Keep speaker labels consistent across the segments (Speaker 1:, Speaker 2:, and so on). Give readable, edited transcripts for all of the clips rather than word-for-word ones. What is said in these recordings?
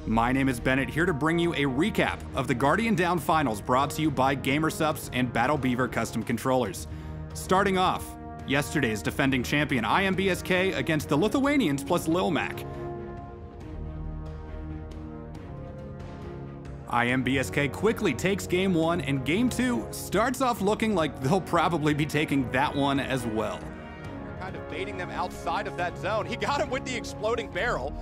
Speaker 1: My name is Bennett, here to bring you a recap of the Guardian Down Finals brought to you by GamerSupps and Battle Beaver Custom Controllers. Starting off, yesterday's defending champion IMB SK against the Lithuanians plus Lil Mac. IMB SK quickly takes game 1, and game 2 starts off looking like they'll probably be taking that one as well.
Speaker 2: Kind of baiting them outside of that zone. He got him with the exploding barrel.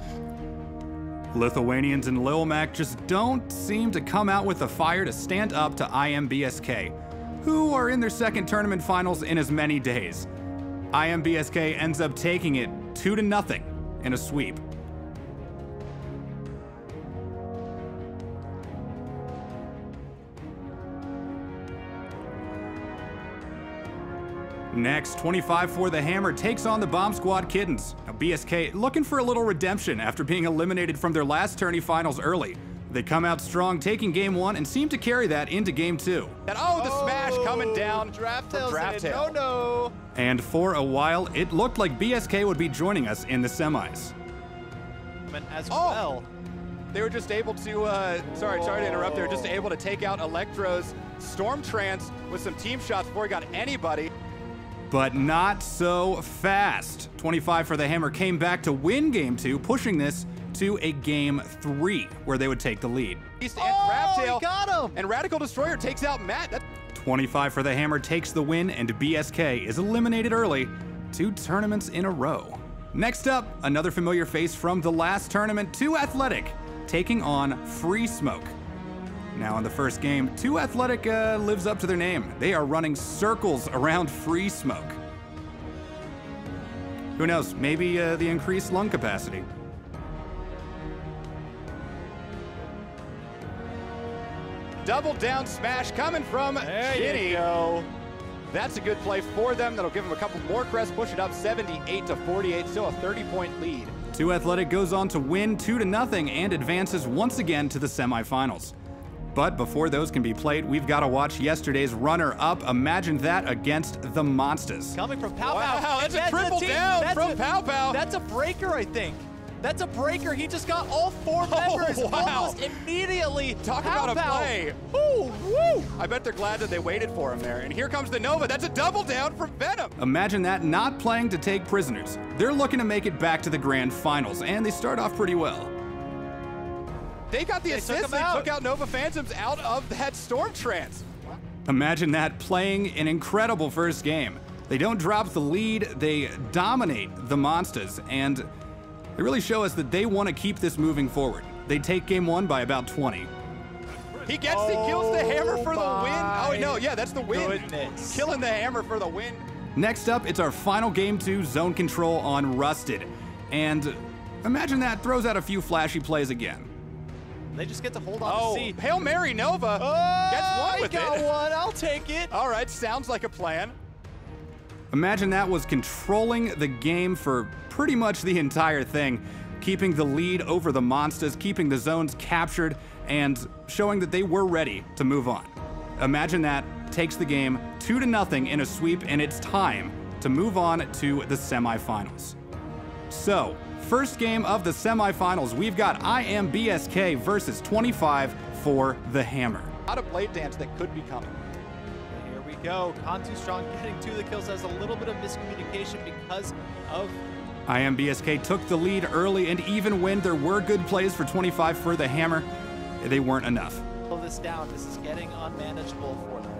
Speaker 1: Lithuanians and Lil Mac just don't seem to come out with the fire to stand up to IMB SK, who are in their second tournament finals in as many days. IMB SK ends up taking it 2-0 in a sweep. Next, 25 for the Hammer takes on the Bomb Squad Kittens. Now, BSK looking for a little redemption after being eliminated from their last tourney finals early. They come out strong, taking game 1, and seem to carry that into game 2.
Speaker 2: And the smash coming down.
Speaker 3: Draft
Speaker 2: Tail.
Speaker 3: No.
Speaker 1: And for a while, it looked like BSK would be joining us in the semis.
Speaker 3: As well.
Speaker 2: They were just able to, sorry to interrupt, they were just able to take out Electro's Storm Trance with some team shots before he got anybody.
Speaker 1: But not so fast. 25 for the Hammer came back to win game 2, pushing this to a game 3, where they would take the lead.
Speaker 2: East and Draft Tail.
Speaker 3: He got him!
Speaker 2: And Radical Destroyer takes out Matt.
Speaker 1: 25 for the Hammer takes the win, and BSK is eliminated early, 2 tournaments in a row. Next up, another familiar face from the last tournament, 2 Athletic, taking on Free Smoke. Now in the first game, 2 Athletic lives up to their name. They are running circles around Free Smoke. Who knows, maybe the increased lung capacity.
Speaker 2: Double down smash coming from Ginny. That's a good play for them. That'll give them a couple more crests, push it up 78-48, still a 30-point lead.
Speaker 1: 2 Athletic goes on to win 2-0 and advances once again to the semifinals. But before those can be played, we've got to watch yesterday's runner-up. Imagine that against the Monsters.
Speaker 3: Coming from Pow Pow.
Speaker 2: Wow, that's a triple down from Pow Pow.
Speaker 3: That's a breaker, I think. That's a breaker. He just got all 4 members almost immediately.
Speaker 2: Talk about a play.
Speaker 3: Woo, woo.
Speaker 2: I bet they're glad that they waited for him there. And here comes the Nova. That's a double down from Venom.
Speaker 1: Imagine that not playing to take prisoners. They're looking to make it back to the grand finals, and they start off pretty well.
Speaker 2: They got the assist. They took out Nova Phantoms out of that Storm Trance.
Speaker 1: Imagine that, playing an incredible first game. They don't drop the lead, they dominate the Monsters, and they really show us that they want to keep this moving forward. They take game 1 by about 20.
Speaker 2: He kills the Hammer for the win. Oh no, yeah, that's the win.
Speaker 3: Goodness.
Speaker 2: Killing the Hammer for the win.
Speaker 1: Next up, it's our final game 2 zone control on Rusted. And imagine that throws out a few flashy plays again.
Speaker 3: They just get to hold on to C.
Speaker 2: Hail Mary Nova. Gets one with
Speaker 3: got one. I'll take it.
Speaker 2: All right, sounds like a plan.
Speaker 1: Imagine that was controlling the game for pretty much the entire thing, keeping the lead over the Monsters, keeping the zones captured, and showing that they were ready to move on. Imagine that takes the game 2-0 in a sweep, and it's time to move on to the semifinals. So, first game of the semifinals, we've got IMB SK versus 25 for the Hammer.
Speaker 2: A lot of blade dance that could be coming.
Speaker 3: Here we go. Too Strong getting 2 of the kills. Has a little bit of miscommunication because of...
Speaker 1: IMB SK took the lead early, and even when there were good plays for 25 for the Hammer, they weren't enough.
Speaker 3: Slow this down. This is getting unmanageable for them.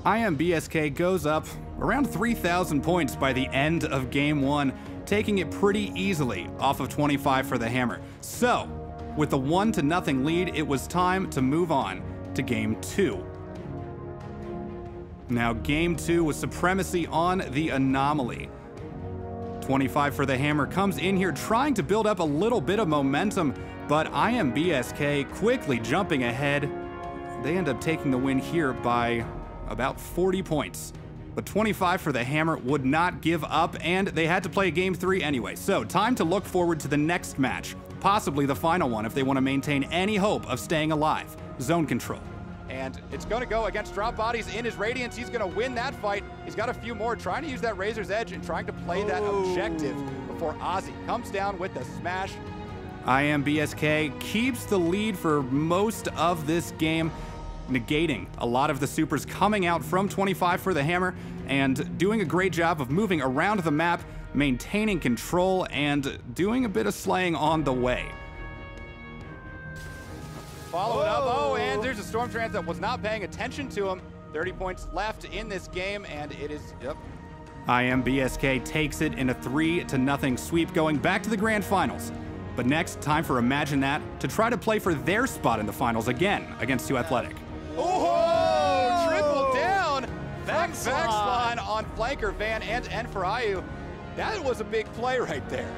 Speaker 1: IMB SK goes up around 3,000 points by the end of game 1, taking it pretty easily off of 25 for the Hammer. So, with the 1-0 lead, it was time to move on to game 2. Now, game 2 was supremacy on the Anomaly. 25 for the Hammer comes in here trying to build up a little bit of momentum, but IMB SK quickly jumping ahead. They end up taking the win here by about 40 points. But 25 for the Hammer would not give up, and they had to play game 3 anyway. So time to look forward to the next match, possibly the final one if they want to maintain any hope of staying alive. Zone control.
Speaker 2: And it's going to go against Drop Bodies in his Radiance. He's going to win that fight. He's got a few more, trying to use that Razor's Edge and trying to play that objective before Ozzy comes down with the smash.
Speaker 1: IMB SK keeps the lead for most of this game, negating a lot of the supers coming out from 25 for the hammer and doing a great job of moving around the map, maintaining control, and doing a bit of slaying on the way.
Speaker 2: Follow it up. Oh, and there's a Storm Trance that was not paying attention to him. 30 points left in this game, and it is, yep.
Speaker 1: IMB SK takes it in a 3-0 sweep, going back to the grand finals. But next, time for Imagine That to try to play for their spot in the finals again against 2 Athletic.
Speaker 2: Oh, triple down. Backslide on flanker Van and Enfarayu. That was a big play right there.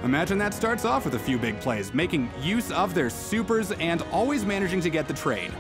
Speaker 1: Imagine That starts off with a few big plays, making use of their supers and always managing to get the trade.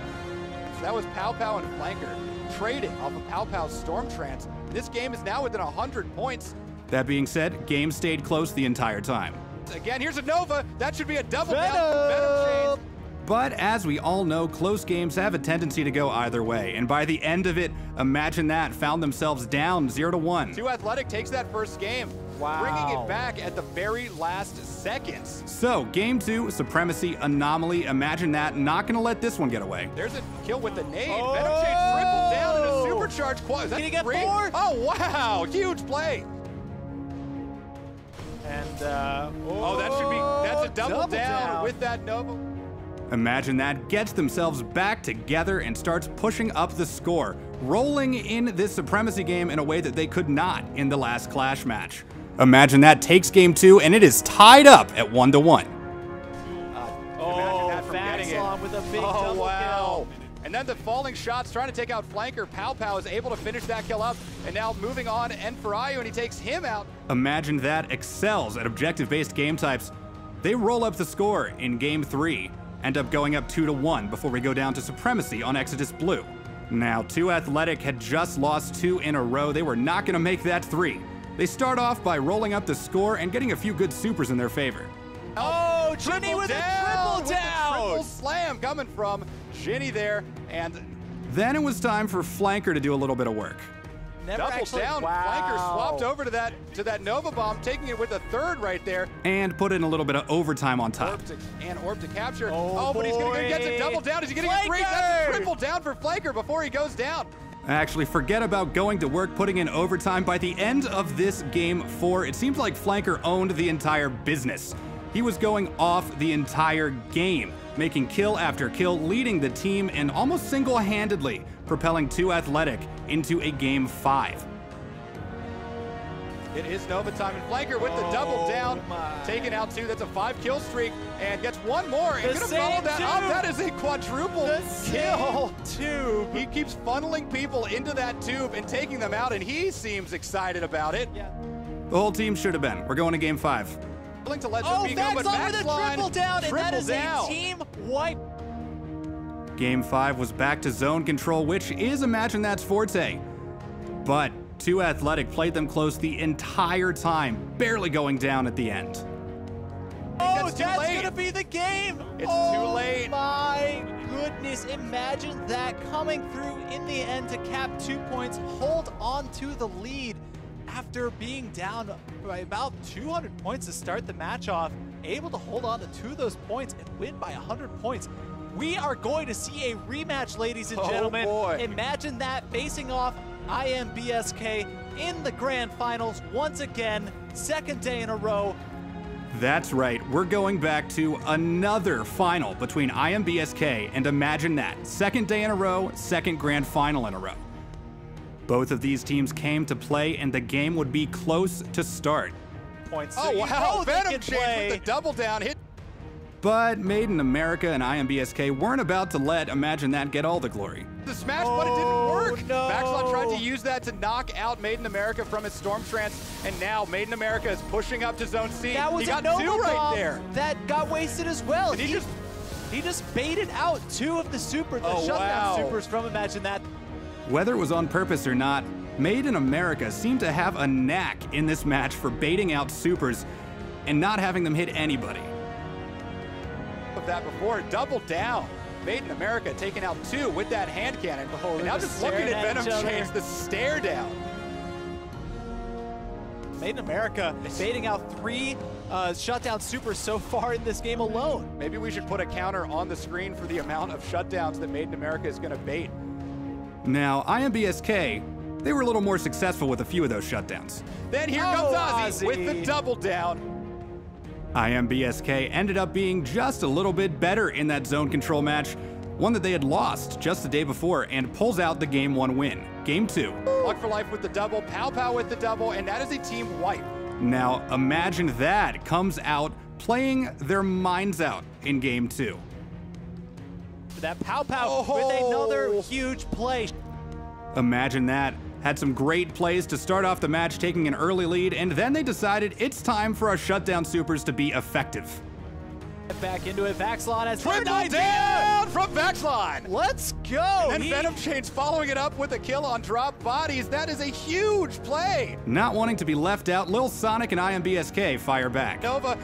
Speaker 2: So that was Pow Pow and flanker trading off of Pow Pow's Storm Trance. This game is now within 100 points.
Speaker 1: That being said, game stayed close the entire time.
Speaker 2: Again, here's a Nova. That should be a double down from Venom Chains.
Speaker 1: But as we all know, close games have a tendency to go either way, and by the end of it, Imagine That found themselves down 0-1.
Speaker 2: 2 Athletic takes that first game, bringing it back at the very last seconds.
Speaker 1: So, game 2, Supremacy, Anomaly, Imagine That, not gonna let this one get away.
Speaker 2: There's a kill with the nade. Venom Chains triple down in a supercharged quad. Is that
Speaker 3: Can he get
Speaker 2: 3?
Speaker 3: 4?
Speaker 2: Oh, wow, huge play.
Speaker 3: And,
Speaker 2: that's a double down with that Nova.
Speaker 1: Imagine That gets themselves back together and starts pushing up the score, rolling in this Supremacy game in a way that they could not in the last Clash match. Imagine That takes game 2, and it is tied up at 1-1.
Speaker 3: Faxlon with a big double kill.
Speaker 2: And then the falling shots trying to take out flanker. Pow Pow is able to finish that kill up, and now moving on Enfarayu, and he takes him out.
Speaker 1: Imagine That excels at objective-based game types. They roll up the score in game 3, end up going up 2-1 before we go down to Supremacy on Exodus Blue. Now, 2 Athletic had just lost 2 in a row. They were not gonna make that 3. They start off by rolling up the score and getting a few good supers in their favor.
Speaker 3: Oh, Ginny with a triple down!
Speaker 2: Triple slam coming from Ginny there, and
Speaker 1: then it was time for Flanker to do a little bit of work.
Speaker 2: Double down, flanker swapped over to that Nova Bomb, taking it with a third right there.
Speaker 1: And put in a little bit of overtime on top.
Speaker 2: Orb to capture. But he's going to get to double down. Is he going to get 3? That's a triple down for Flanker before he goes down.
Speaker 1: Actually, forget about going to work, putting in overtime. By the end of this game 4, it seems like Flanker owned the entire business. He was going off the entire game, making kill after kill, leading the team, and almost single-handedly propelling 2 Athletic into a game 5.
Speaker 2: It is Nova time, and Flanker with the double down, taking out 2. That's a 5-kill streak, and gets 1 more. And gonna follow that up. That is a quadruple kill.
Speaker 3: Tube.
Speaker 2: He keeps funneling people into that tube and taking them out, and he seems excited about it.
Speaker 3: Yeah.
Speaker 1: The whole team should have been. We're going to game 5.
Speaker 2: To let go, but
Speaker 3: Faxlon with a triple down, and that is
Speaker 2: down.
Speaker 3: a team wipe.
Speaker 1: Game 5 was back to zone control, which is Imagine That's forte. But 2 Athletic played them close the entire time, barely going down at the end.
Speaker 3: Oh, that's gonna be the game!
Speaker 2: It's too late.
Speaker 3: Oh my goodness, imagine that coming through in the end to cap 2 points, hold on to the lead after being down by about 200 points to start the match off, able to hold on to 2 of those points and win by 100 points. We are going to see a rematch, ladies and gentlemen.
Speaker 2: Boy.
Speaker 3: Imagine that facing off IMB SK in the grand finals once again, 2nd day in a row.
Speaker 1: That's right, we're going back to another final between IMB SK and Imagine That. 2nd day in a row, 2nd grand final in a row. Both of these teams came to play, and the game would be close to start.
Speaker 3: Points.
Speaker 2: Oh, wow, Venom Chains with the double down hit.
Speaker 1: But Made in America and IMB SK weren't about to let Imagine That get all the glory.
Speaker 2: The smash, but it didn't work.
Speaker 3: No.
Speaker 2: Faxlon tried to use that to knock out Made in America from his Storm Trance, and now Made in America is pushing up to Zone C.
Speaker 3: That was
Speaker 2: he got
Speaker 3: a Nova
Speaker 2: 2 right
Speaker 3: bomb
Speaker 2: there.
Speaker 3: That got wasted as well.
Speaker 2: And he
Speaker 3: just baited out 2 of the shutdown supers from Imagine That.
Speaker 1: Whether it was on purpose or not, Made in America seemed to have a knack in this match for baiting out supers and not having them hit anybody.
Speaker 2: Of that before, double down. Made in America taking out 2 with that hand cannon. And now just looking at Venom Chains, the stare down.
Speaker 3: Made in America baiting out 3 shutdown supers so far in this game alone.
Speaker 2: Maybe we should put a counter on the screen for the amount of shutdowns that Made in America is going to bait.
Speaker 1: Now, IMB SK, they were a little more successful with a few of those shutdowns.
Speaker 2: Then here comes Ozzy with the double down.
Speaker 1: IMB SK ended up being just a little bit better in that zone control match, one that they had lost just the day before, and pulls out the Game 1 win. Game 2.
Speaker 2: Luck for Life with the double, Pow Pow with the double, and that is a team wipe.
Speaker 1: Now, imagine that comes out playing their minds out in Game 2.
Speaker 3: That Pow Pow with another huge play.
Speaker 1: Imagine that. Had some great plays to start off the match, taking an early lead, and then they decided it's time for our shutdown supers to be effective.
Speaker 3: Back into it, Vaxlon has
Speaker 2: triple down from Vaxlon.
Speaker 3: Let's go.
Speaker 2: And Venom Chains following it up with a kill on drop bodies. That is a huge play.
Speaker 1: Not wanting to be left out, Lil Sonic and IMB SK fire back.
Speaker 2: Nova,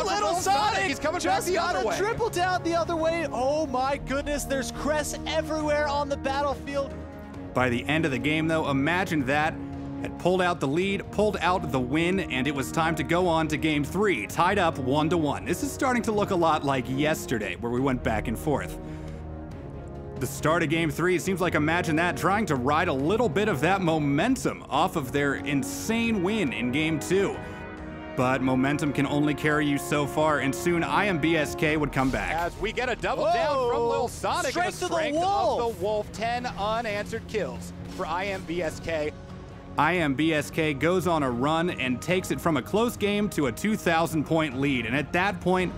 Speaker 3: Little Sonic!
Speaker 2: He's coming back the other way.
Speaker 3: Triple down the other way. Oh my goodness, there's crests everywhere on the battlefield.
Speaker 1: By the end of the game, though, imagine that. Had pulled out the lead, pulled out the win, and it was time to go on to Game 3, tied up 1-1. This is starting to look a lot like yesterday, where we went back and forth. The start of Game 3 seems like Imagine That trying to ride a little bit of that momentum off of their insane win in Game 2. But momentum can only carry you so far, and soon IMB SK would come back.
Speaker 2: As we get a double down from Lil Sonic.
Speaker 3: Strength
Speaker 2: and
Speaker 3: of
Speaker 2: the
Speaker 3: the Wolf.
Speaker 2: Of the Wolf. 10 unanswered kills for IMB SK.
Speaker 1: IMB SK goes on a run and takes it from a close game to a 2,000-point lead. And at that point,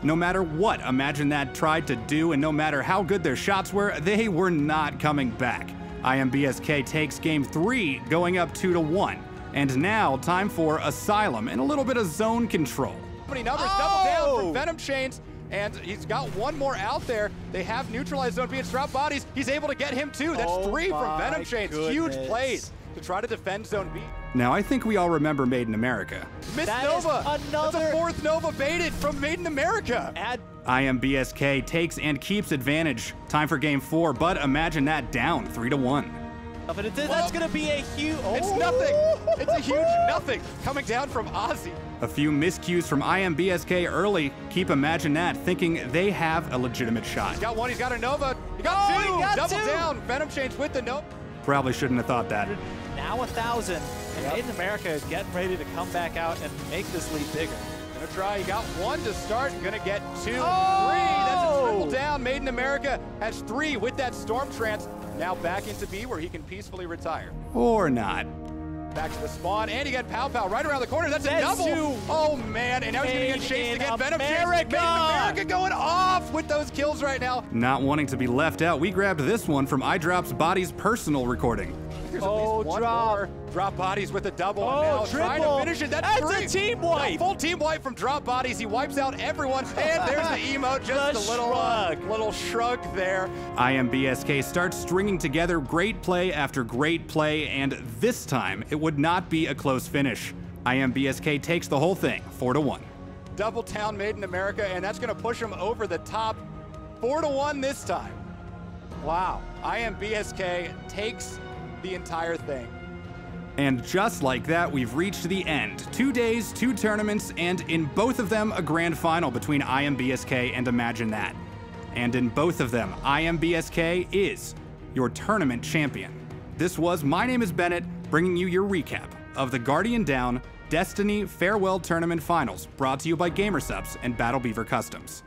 Speaker 1: no matter what Imagine That tried to do and no matter how good their shots were, they were not coming back. IMB SK takes Game 3, going up 2-1. And now, time for Asylum and a little bit of zone control.
Speaker 2: Many numbers, double down from Venom Chains, and he's got one more out there. They have neutralized zone B and drop bodies. He's able to get him too. That's 3 from Venom Chains. Huge plays to try to defend zone B.
Speaker 1: Now, I think we all remember Made in America.
Speaker 2: Miss Nova. That's a 4th Nova baited from Made in America.
Speaker 1: IMB SK takes and keeps advantage. Time for Game 4, but Imagine That down 3-1.
Speaker 3: That's going to be a huge...
Speaker 2: It's nothing. It's a huge nothing coming down from Ozzy.
Speaker 1: A few miscues from IMB SK early keep Imagine That thinking they have a legitimate shot.
Speaker 2: He's got 1, he's got a Nova. He got 2,
Speaker 3: he got
Speaker 2: double
Speaker 3: 2.
Speaker 2: down. Venom Chains with the Nova.
Speaker 1: Probably shouldn't have thought that.
Speaker 3: Now 1,000, and Made in America is getting ready to come back out and make this lead bigger.
Speaker 2: Gonna try, he got 1 to start, gonna get 2, 3. That's a triple down. Made in America has 3 with that Storm Trance. Now back into B where he can peacefully retire.
Speaker 1: Or not.
Speaker 2: Back to the spawn, and he got Pow Pow right around the corner. That's a double. Oh man, and now he's gonna get chased again. Venom Chains. Made in America going off with those kills right now.
Speaker 1: Not wanting to be left out, we grabbed this one from iDrop's Body's personal recording.
Speaker 2: There's at least one more. Drop Bodies with a double. And now trying to finish it. That's 3.
Speaker 3: A team wipe.
Speaker 2: Full team wipe from Drop Bodies. He wipes out everyone. And there's the emote. Just a little shrug there.
Speaker 1: IMB SK starts stringing together great play after great play, and this time it would not be a close finish. IMB SK takes the whole thing, 4-1.
Speaker 2: Double town Made in America, and that's going to push him over the top. 4-1 this time. Wow. IMB SK takes the entire thing.
Speaker 1: And just like that, we've reached the end. 2 days, 2 tournaments, and in both of them, a grand final between IMB SK and Imagine That. And in both of them, IMB SK is your tournament champion. This was My Name is Bennett, bringing you your recap of the Guardian Down Destiny Farewell Tournament Finals, brought to you by Gamersubs and Battle Beaver Customs.